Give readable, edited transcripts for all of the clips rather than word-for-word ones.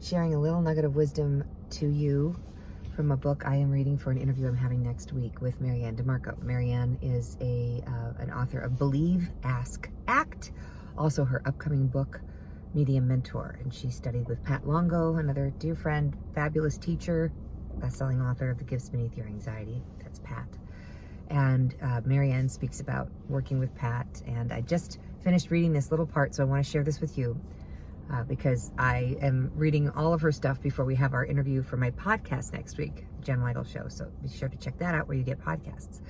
sharing a little nugget of wisdom to you from a book I am reading for an interview I'm having next week with Mary Ann DiMarco. Mary Ann is an author of Believe, Ask, Act, also her upcoming book, Medium Mentor. And she studied with Pat Longo, another dear friend, fabulous teacher, best-selling author of The Gifts Beneath Your Anxiety. That's Pat. And Mary Ann speaks about working with Pat. And I just finished reading this little part, so I want to share this with you. Because I am reading all of her stuff before we have our interview for my podcast next week, Jen Weigel Show. So be sure to check that out where you get podcasts.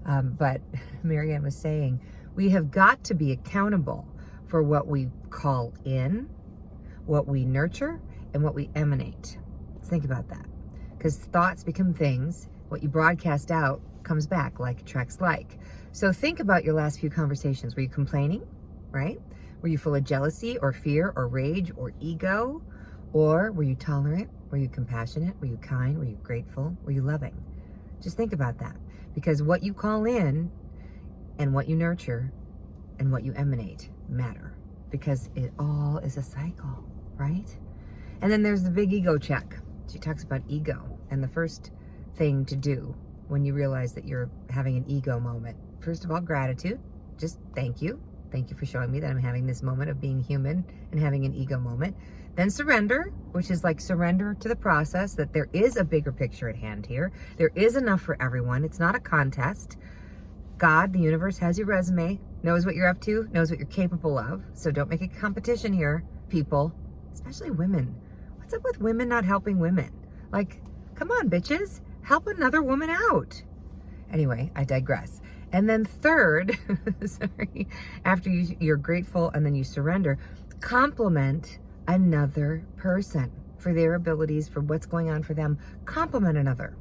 But Mary Ann was saying, we have got to be accountable for what we call in, what we nurture, and what we emanate. Let's think about that. Because thoughts become things. What you broadcast out comes back, like attracts like. So think about your last few conversations. Were you complaining, right? Were you full of jealousy or fear or rage or ego? Or were you tolerant? Were you compassionate? Were you kind? Were you grateful? Were you loving? Just think about that. Because what you call in and what you nurture and what you emanate matter. Because it all is a cycle, right? And then there's the big ego check. She talks about ego. And the first thing to do when you realize that you're having an ego moment, first of all, gratitude. Just thank you. Thank you for showing me that I'm having this moment of being human and having an ego moment. Then surrender, which is like surrender to the process, that there is a bigger picture at hand here. There is enough for everyone. It's not a contest. God, the universe, has your resume, knows what you're up to, knows what you're capable of. So don't make a competition here, people, especially women. What's up with women not helping women? Like, come on, bitches, help another woman out. Anyway, I digress. And then third, after you're grateful and then you surrender, compliment another person for their abilities, for what's going on for them. Compliment another.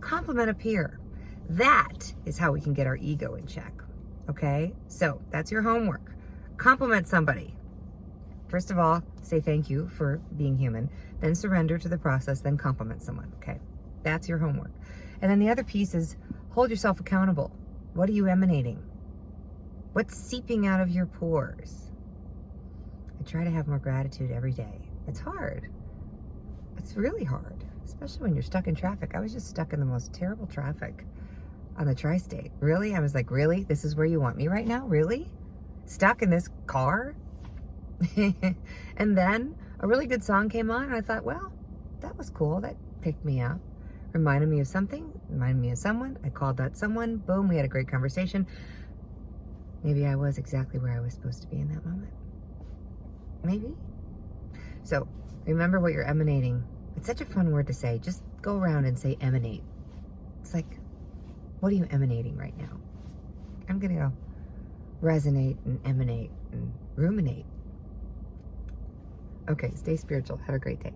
Compliment a peer. That is how we can get our ego in check. Okay? So that's your homework. Compliment somebody. First of all, say thank you for being human. Then surrender to the process. Then compliment someone. Okay? That's your homework. And then the other piece is hold yourself accountable. What are you emanating? What's seeping out of your pores? I try to have more gratitude every day. It's hard. It's really hard, especially when you're stuck in traffic. I was just stuck in the most terrible traffic on the tri-state. Really? I was like, really? This is where you want me right now? Really? Stuck in this car? And then a really good song came on and I thought, well, that was cool. That picked me up. Reminded me of something, reminded me of someone. I called that someone. Boom, we had a great conversation. Maybe I was exactly where I was supposed to be in that moment. Maybe. So remember what you're emanating. It's such a fun word to say. Just go around and say emanate. It's like, what are you emanating right now? I'm going to go resonate and emanate and ruminate. Okay, stay spiritual. Have a great day.